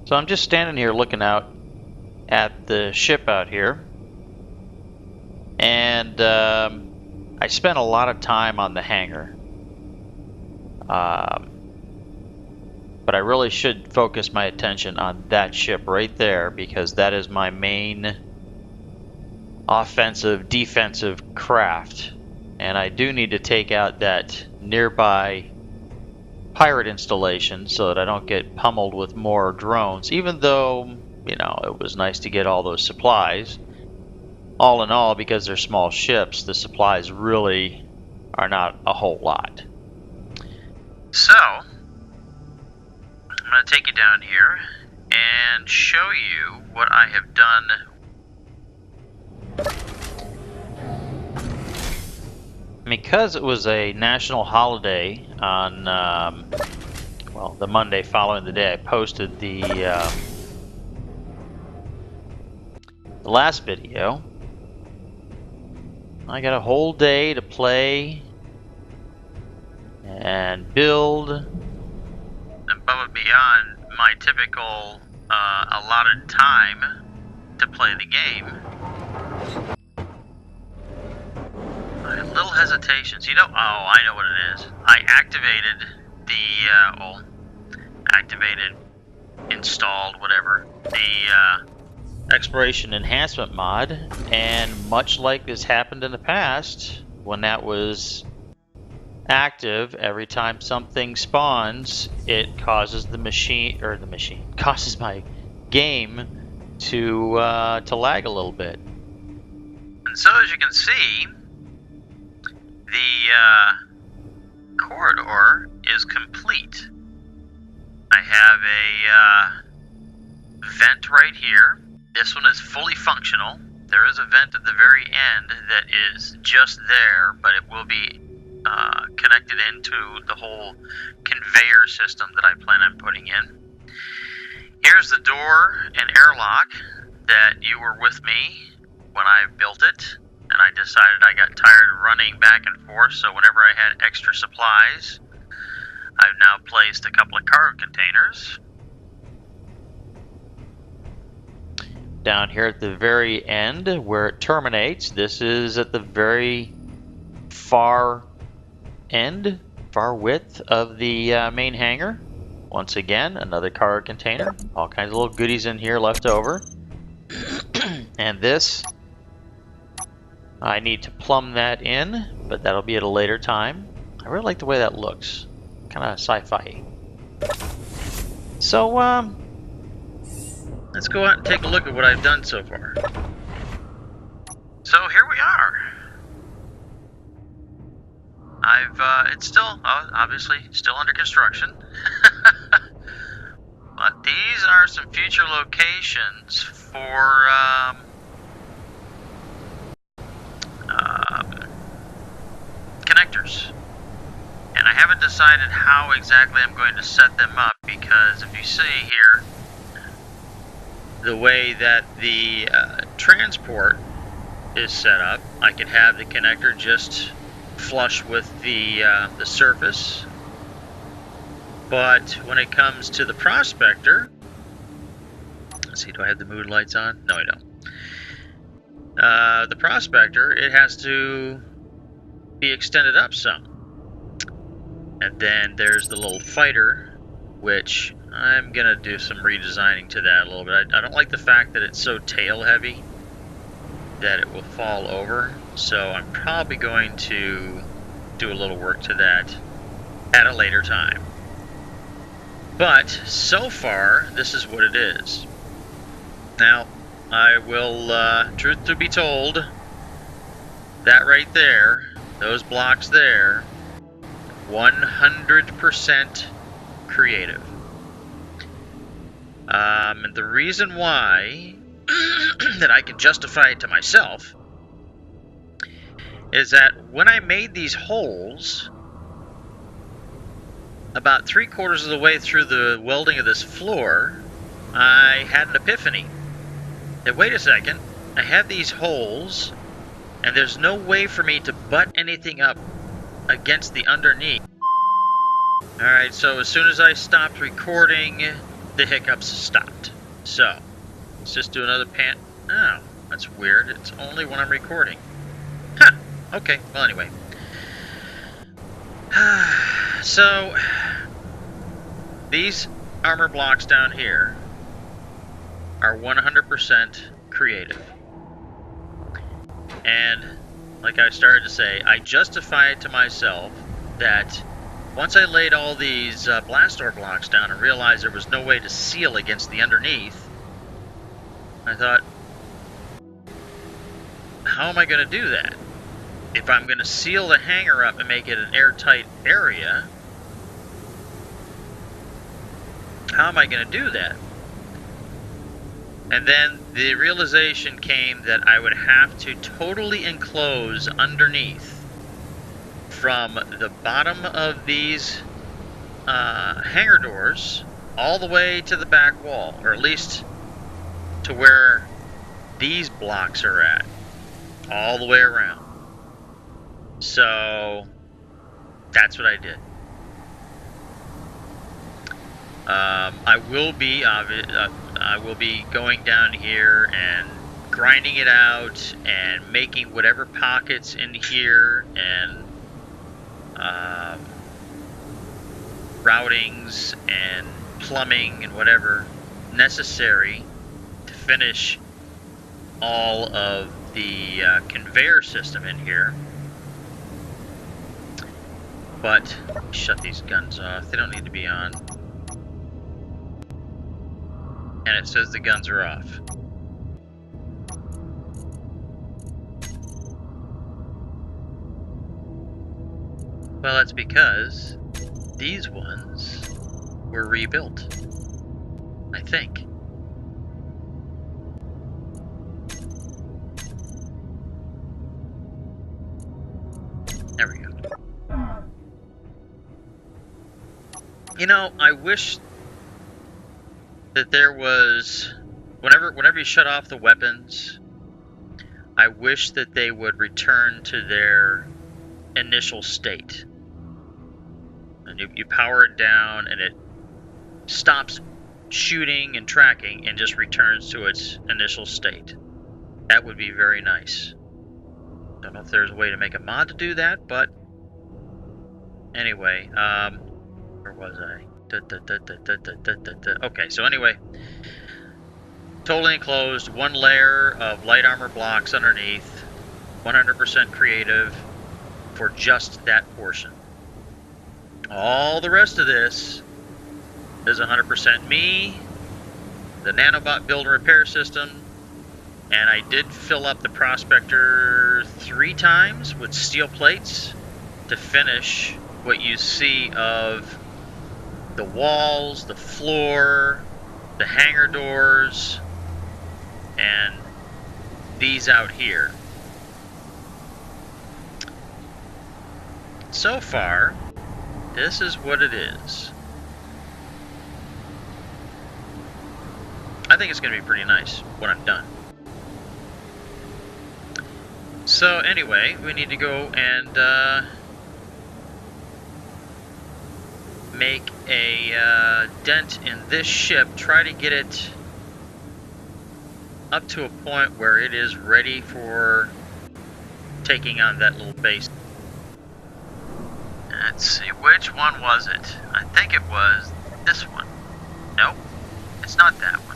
So I'm just standing here looking out at the ship out here, and I spent a lot of time on the hangar. But I really should focus my attention on that ship right there, because that is my main offensive, defensive craft. And I do need to take out that nearby pirate installation so that I don't get pummeled with more drones, even though, you know, it was nice to get all those supplies. All in all, because they're small ships, the supplies really are not a whole lot. So, I'm going to take you down here and show you what I have done. Because it was a national holiday on, well, the Monday following the day I posted the last video, I got a whole day to play and build above and beyond my typical allotted time to play the game. Little hesitations, you know. Oh, I know what it is. I activated the installed, whatever, the exploration enhancement mod, and much like this happened in the past, when that was active, every time something spawns, it causes causes my game to lag a little bit. And so, as you can see, the corridor is complete. I have a vent right here. This one is fully functional. There is a vent at the very end that is just there, but it will be connected into the whole conveyor system that I plan on putting in. Here's the door and airlock that you were with me when I built it, and I decided I got tired of running back and forth, so whenever I had extra supplies, I've now placed a couple of cargo containers. Down here at the very end where it terminates, this is at the very far end, far width of the main hangar. Once again, another cargo container. All kinds of little goodies in here left over. And this, I need to plumb that in, but that'll be at a later time. I really like the way that looks. Kind of sci-fi. So, let's go out and take a look at what I've done so far. So here we are. It's still, obviously, still under construction. But these are some future locations for, connectors. And I haven't decided how exactly I'm going to set them up, because if you see here, the way that the transport is set up, I could have the connector just flush with the surface. But when it comes to the prospector, let's see, do I have the mood lights on? No, I don't. The prospector, it has to be extended up some. And then there's the little fighter, which I'm gonna do some redesigning to that a little bit. I don't like the fact that it's so tail heavy that it will fall over, so I'm probably going to do a little work to that at a later time. But so far, this is what it is. Now, I will, truth to be told, that right there, those blocks there, 100% creative. And the reason why that I can justify it to myself is that when I made these holes, about 3/4 of the way through the welding of this floor, I had an epiphany. That, wait a second, I have these holes, and there's no way for me to butt anything up against the underneath. Alright, so as soon as I stopped recording the hiccups stopped. So, let's just do another pan. Oh, that's weird. It's only when I'm recording. Huh. Okay, well, anyway. So, these armor blocks down here are 100% creative. And, like I started to say, I justified to myself that once I laid all these blast door blocks down and realized there was no way to seal against the underneath, I thought, how am I going to do that? If I'm going to seal the hangar up and make it an airtight area, how am I going to do that? And then the realization came that I would have to totally enclose underneath from the bottom of these hangar doors all the way to the back wall, or at least to where these blocks are at, all the way around. So that's what I did. I will be going down here and grinding it out and making whatever pockets in here and routings and plumbing and whatever necessary to finish all of the conveyor system in here. But shut these guns off. They don't need to be on. And it says the guns are off. Well, that's because these ones were rebuilt, I think. There we go. You know, I wish that there was, whenever you shut off the weapons, I wish that they would return to their initial state. And you power it down and it stops shooting and tracking and just returns to its initial state. That would be very nice. Don't know if there's a way to make a mod to do that, but anyway, where was I? Okay, so anyway, totally enclosed, one layer of light armor blocks underneath, 100% creative for just that portion. All the rest of this is 100% me, the nanobot build and repair system, and I did fill up the prospector 3 times with steel plates to finish what you see of the walls, the floor, the hangar doors, and these out here. So far, this is what it is. I think it's going to be pretty nice when I'm done. So anyway, we need to go and make a dent in this ship, try to get it up to a point where it is ready for taking on that little base. Let's see, which one was it? I think it was this one. Nope, it's not that one.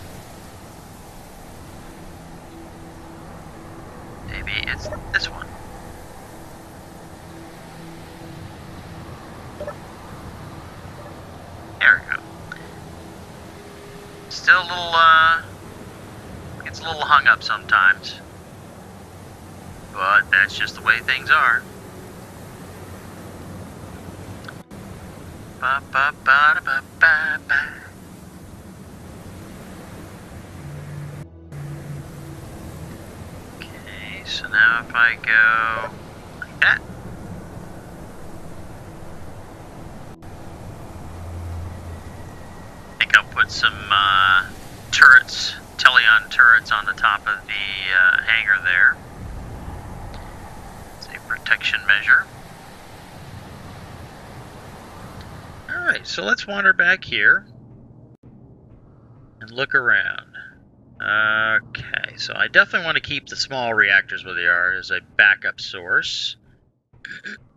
Maybe it's this one. There we go. Still a little, gets a little hung up sometimes. But that's just the way things are. Ba ba ba ba ba ba. Okay, so now if I go like that. I think I'll put some turrets, Teleon turrets on the top of the hangar there. It's a protection measure. Alright, so let's wander back here. and look around. Okay, so I definitely want to keep the small reactors where they are as a backup source.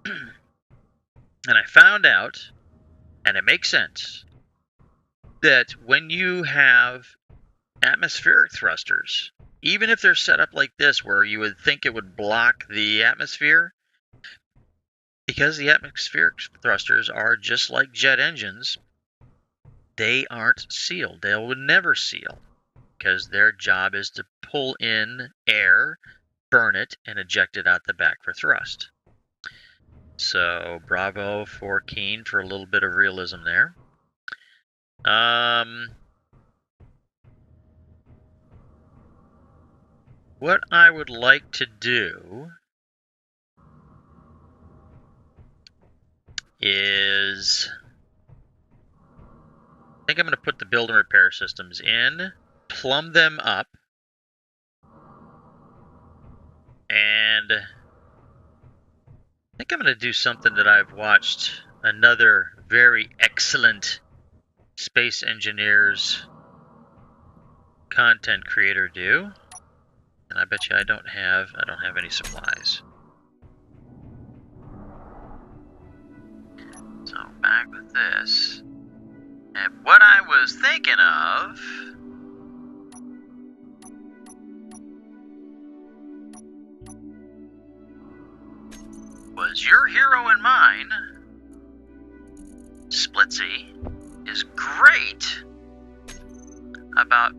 And I found out, and it makes sense, that when you have atmospheric thrusters, even if they're set up like this where you would think it would block the atmosphere, because the atmospheric thrusters are just like jet engines, they aren't sealed. They will never seal because their job is to pull in air, burn it, and eject it out the back for thrust. So bravo for Keen for a little bit of realism there. What I would like to do is, I think I'm going to put the build and repair systems in, plumb them up, and I think I'm going to do something that I've watched another very excellent space engineers content creator do, and I bet you I don't have any supplies. So back with this, and what I was thinking of was your hero and mine, Splitsy, is great about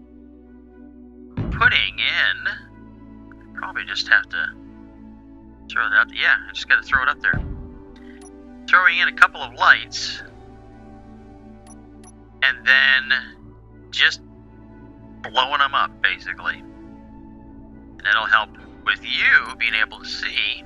putting in, probably just have to throw that up. Yeah, I just got to throw it up there. Throwing in a couple of lights, and then just blowing them up, basically. And it'll help with you being able to see.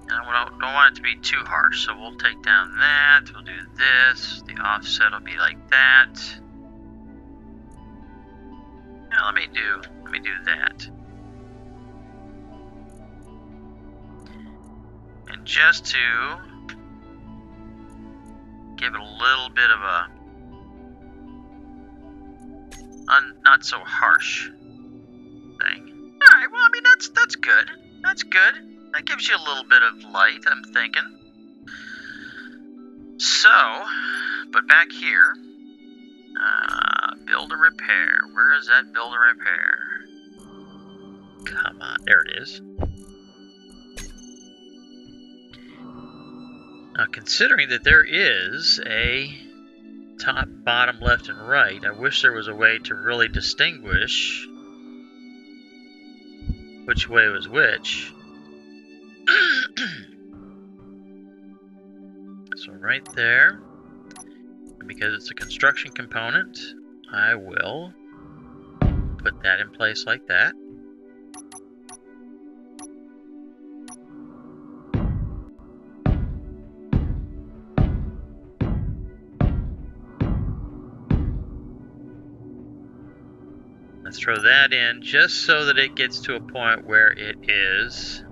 And I don't want it to be too harsh, so we'll take down that, we'll do this, the offset will be like that. Now let me do that. And just to give it a little bit of a not so harsh thing. Alright, well, I mean, that's good. That's good. That gives you a little bit of light, I'm thinking. So, but back here, build and repair. Where is that build and repair? Come on, there it is. Now, considering that there is a top, bottom, left, and right, I wish there was a way to really distinguish which way was which. So right there, and because it's a construction component, I will put that in place like that. Let's throw that in just so that it gets to a point where it is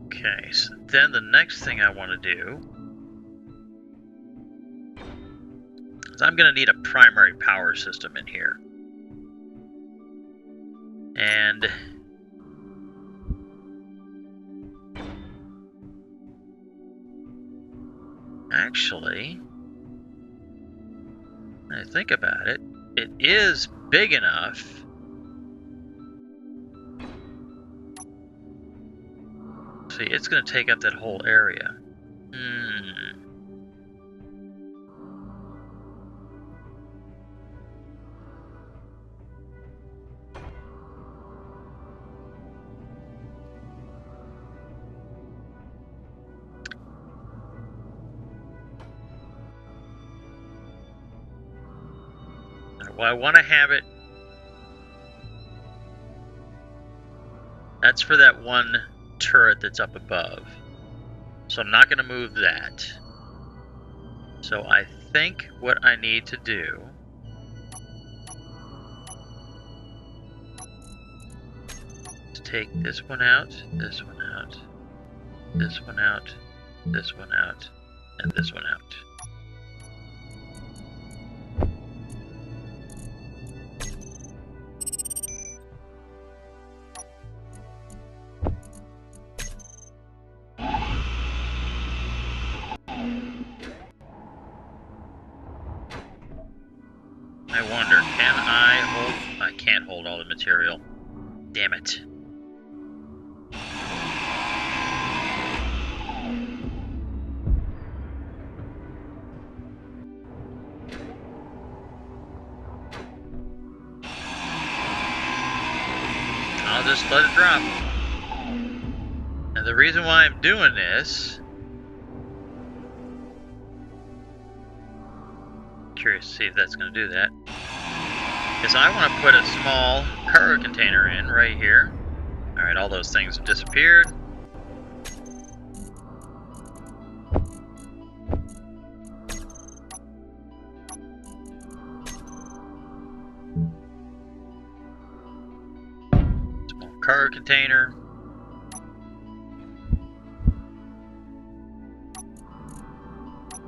okay. So then the next thing I want to do is I'm going to need a primary power system in here. And actually, when I think about it, it is big enough. See, it's going to take up that whole area. Well, I want to have it. That's for that one turret that's up above. So I'm not going to move that. So I think what I need to do is take this one out, this one out, this one out, this one out, and this one out. I wonder, can I hold... I can't hold all the material. Damn it. I'll just let it drop. And the reason why I'm doing this... Curious to see if that's going to do that. Because I want to put a small cargo container in right here. Alright, all those things have disappeared. Small cargo container.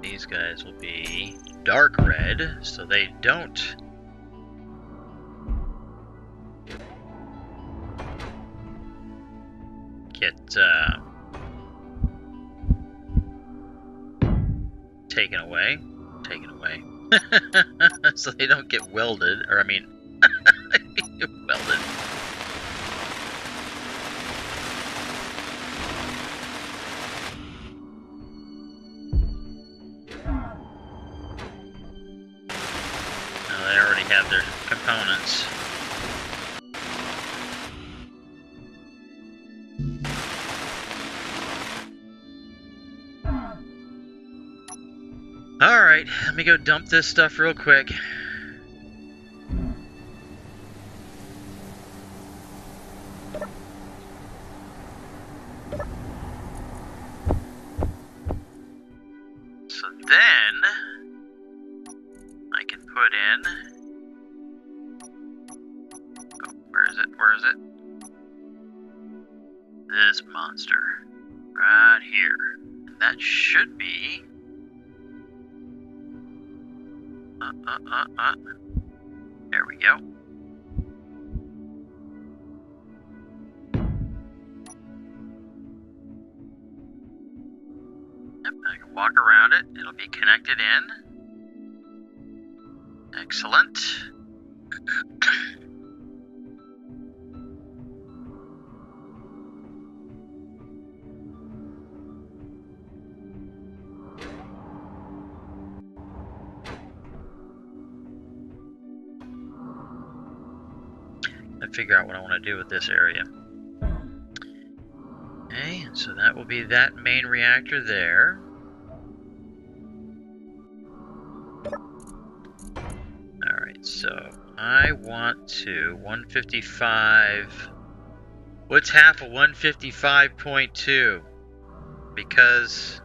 These guys will be dark red, so they don't get taken away. So they don't get welded, or I mean, welded. Have their components. Alright, let me go dump this stuff real quick. So then I can put in... Where is it? This monster. Right here. And that should be... There we go. Yep, I can walk around it. It'll be connected in. Excellent. And figure out what I want to do with this area. Okay, so that will be that main reactor there. Alright, so I want to 155. What's half of 155.2? Because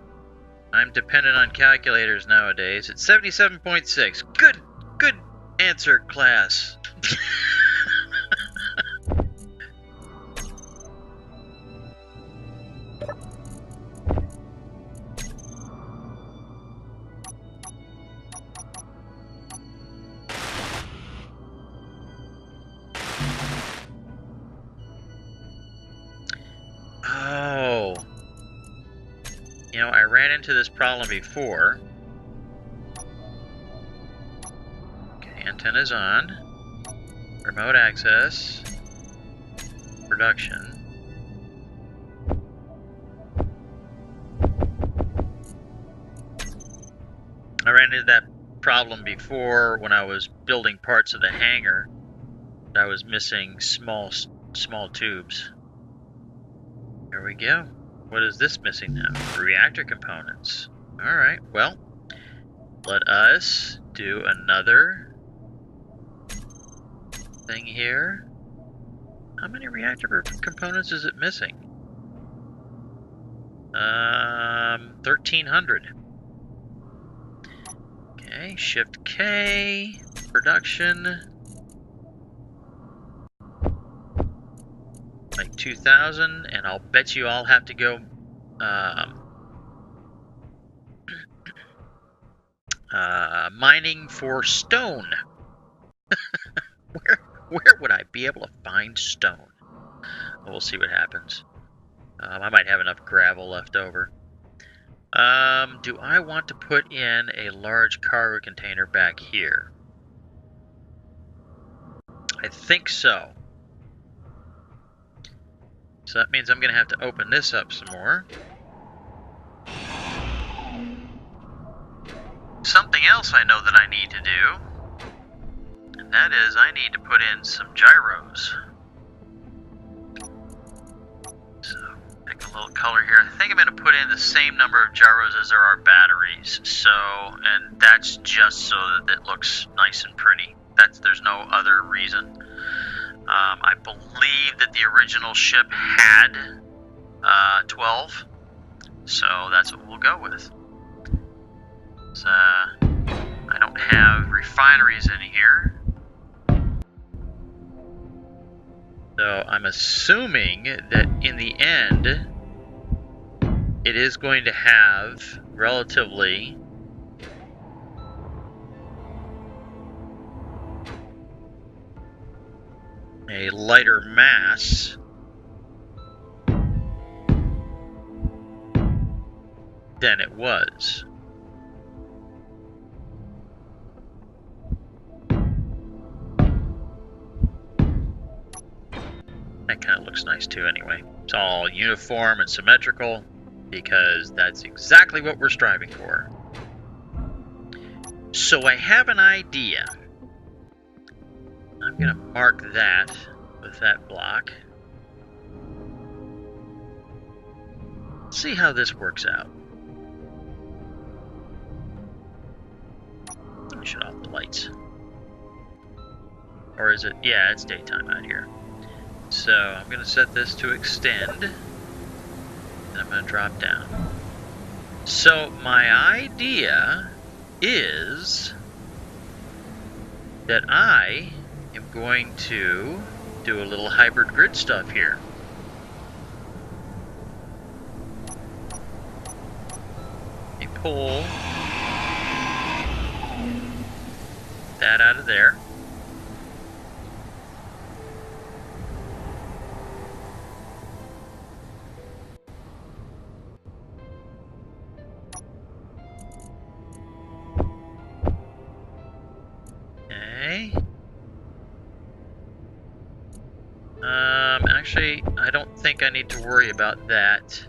I'm dependent on calculators nowadays. It's 77.6. Good answer, class. You know, I ran into this problem before. Okay, antenna's on. Remote access. Production. I ran into that problem before when I was building parts of the hangar. I was missing small tubes. There we go. What is this missing now? Reactor components. Alright, well, let us do another thing here. How many reactor components is it missing? 1,300. Okay, Shift K, production. Like 2,000, and I'll bet you I'll have to go mining for stone. Where would I be able to find stone? Well, we'll see what happens. I might have enough gravel left over. Do I want to put in a large cargo container back here? I think so. So that means I'm going to have to open this up some more. Something else I know that I need to do, and that is I need to put in some gyros. So, pick a little color here. I think I'm going to put in the same number of gyros as there are batteries. So, and that's just so that it looks nice and pretty. There's no other reason. I believe that the original ship had 12, so that's what we'll go with. So, I don't have refineries in here, so I'm assuming that in the end it is going to have relatively a lighter mass than it was. That kind of looks nice too anyway. It's all uniform and symmetrical because that's exactly what we're striving for. So I have an idea. I'm going to mark that with that block. See how this works out. Let me shut off the lights. Or is it? Yeah, it's daytime out here. So I'm going to set this to extend, and I'm going to drop down. So my idea is that I am going to do a little hybrid grid stuff here. Let me pull that out of there. Actually, I don't think I need to worry about that.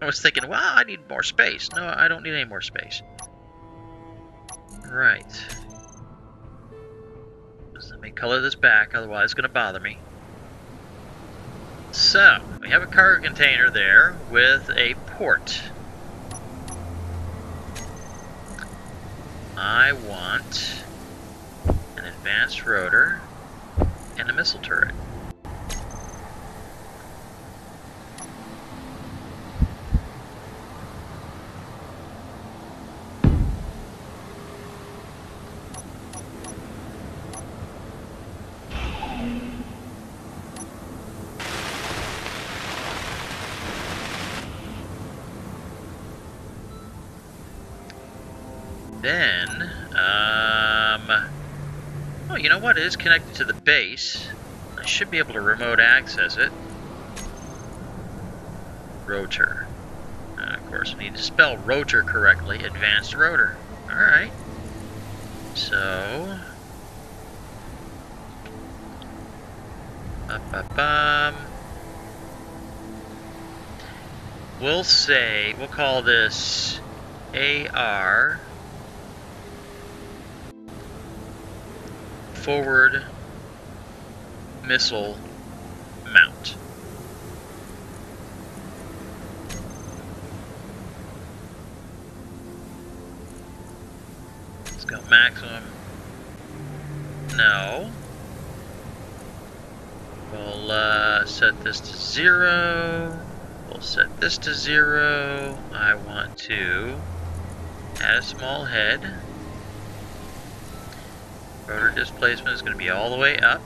I was thinking, well, I need more space. No, I don't need any more space. Right. Let me color this back, otherwise it's going to bother me. So, we have a cargo container there with a port. I want an advanced rotor and a missile turret. Then, oh, you know what? It is connected to the base. I should be able to remote access it. Rotor. Of course, I need to spell rotor correctly. Advanced rotor. Alright. So, we'll call this AR forward missile mount. Let's go maximum. No. We'll set this to 0. We'll set this to 0. I want to Add a small head. Rotor displacement is going to be all the way up.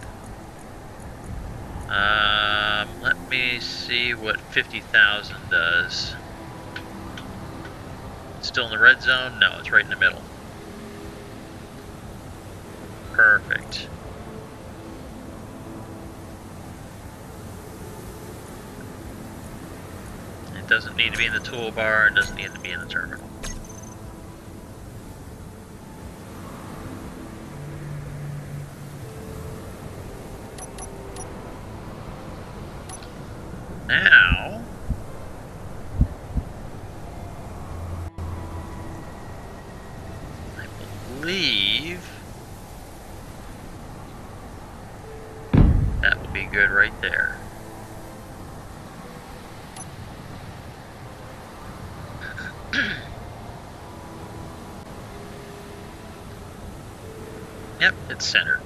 Let me see what 50,000 does. Still in the red zone? No, it's right in the middle. Perfect. It doesn't need to be in the toolbar, it doesn't need to be in the terminal. Now, I believe that will be good right there. Yep, it's centered.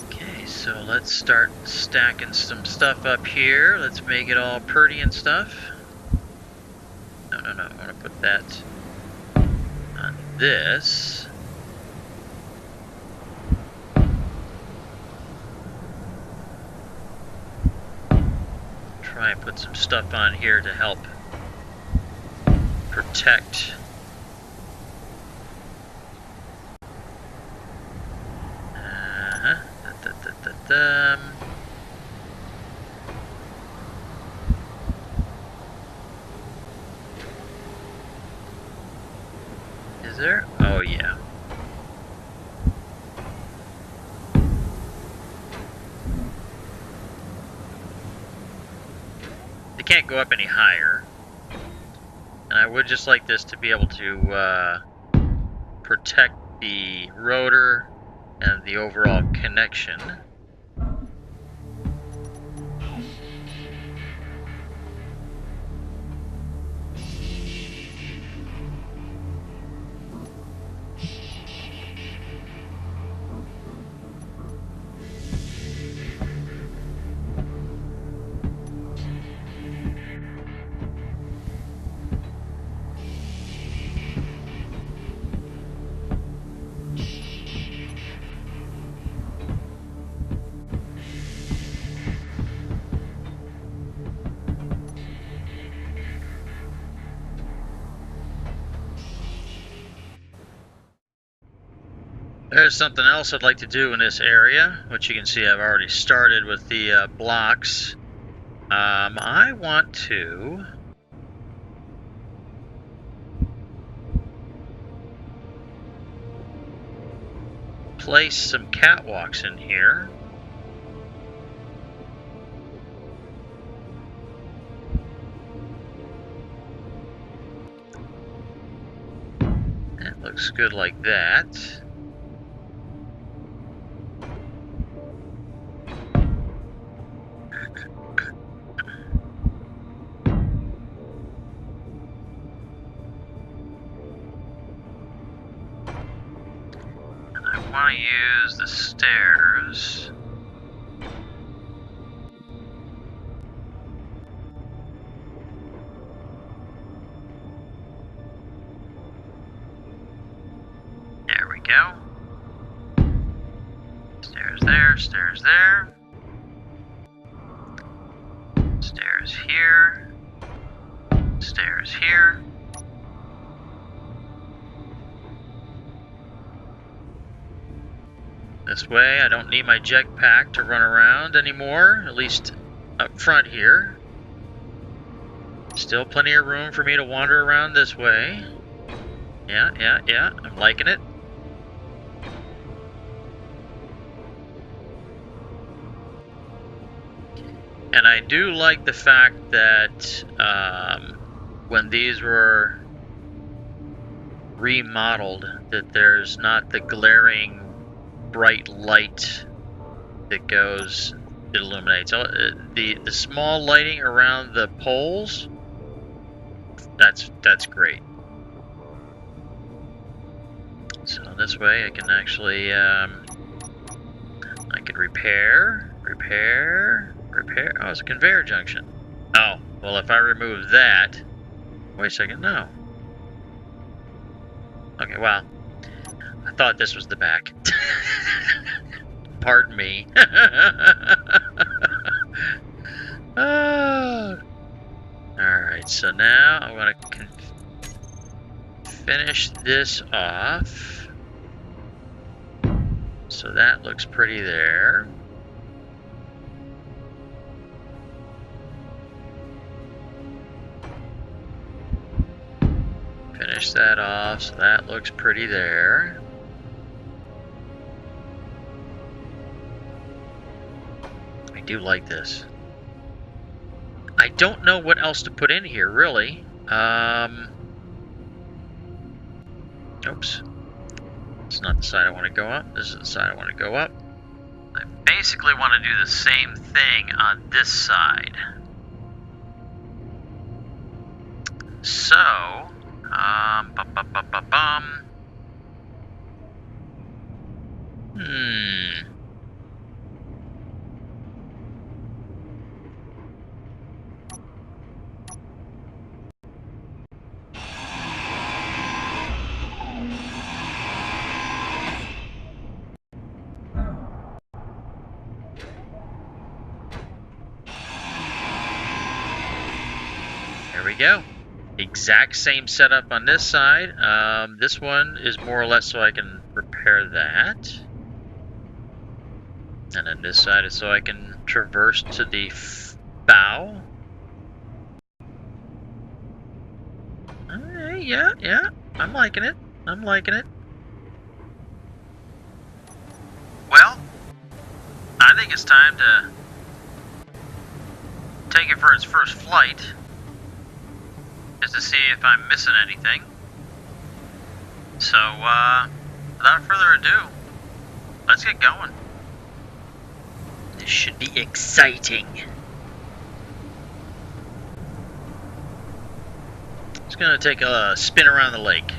Okay, so let's start stacking some stuff up here. Let's make it all pretty and stuff. No, I want to put that on this. Try and put some stuff on here to help protect. Is there? Oh, yeah. They can't go up any higher. And I would just like this to be able to protect the rotor and the overall connection. There's something else I'd like to do in this area, which you can see I've already started with the blocks. I want to place some catwalks in here. That looks good like that. I want to use the stairs. There we go. Stairs there, stairs there. Stairs here. Stairs here. This way, I don't need my jetpack to run around anymore, at least up front here. Still plenty of room for me to wander around this way. Yeah, I'm liking it. And I do like the fact that when these were remodeled, that there's not the glaring bright light that goes, it illuminates. The small lighting around the poles, that's great. So this way I can actually, I could repair. Oh, it's a conveyor junction. Oh, well, if I remove that, Wait a second, no. Okay, well, I thought this was the back. Pardon me. Alright, so now I want to finish this off. So that looks pretty there. Finish that off, so that looks pretty there. I do like this. I don't know what else to put in here, really. Oops. It's not the side I want to go up. This is the side I want to go up. I basically want to do the same thing on this side. So, there we go. Exact same setup on this side. This one is more or less so I can repair that. And then this side is so I can traverse to the bow. Yeah, I'm liking it. I'm liking it. Well, I think it's time to take it for its first flight. Just to see if I'm missing anything. So, without further ado, let's get going. This should be exciting. Just gonna take a spin around the lake.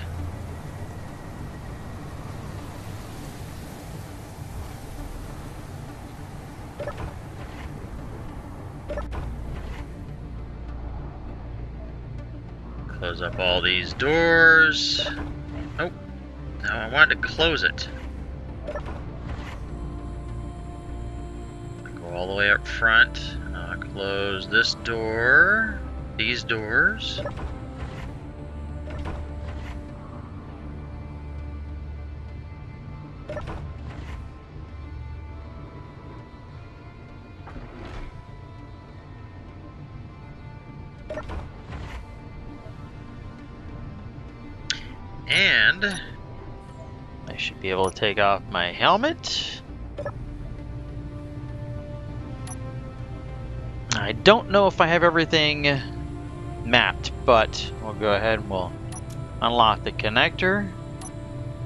Close up all these doors. Oh, no, I wanted to close it. Go all the way up front. Close this door, these doors. And I should be able to take off my helmet. I don't know if I have everything mapped, but we'll go ahead and we'll unlock the connector,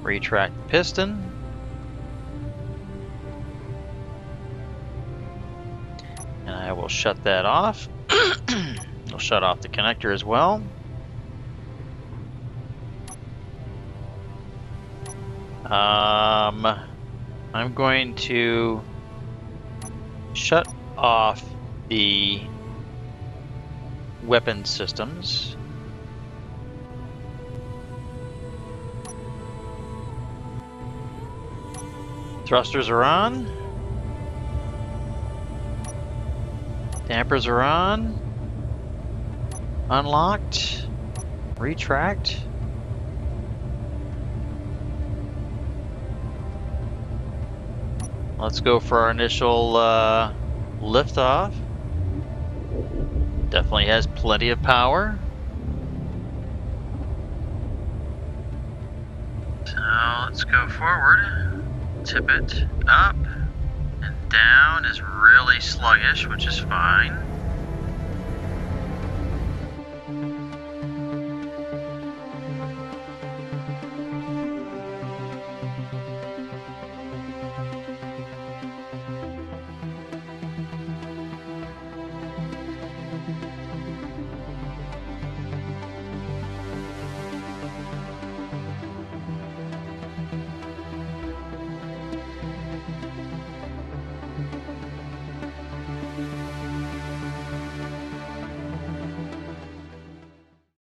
retract the piston. And I will shut that off. I'll shut off the connector as well. I'm going to shut off the weapon systems. Thrusters are on. Dampers are on. Unlocked. Retract. Let's go for our initial liftoff. Definitely has plenty of power. So let's go forward. Tip it up and down is really sluggish, which is fine.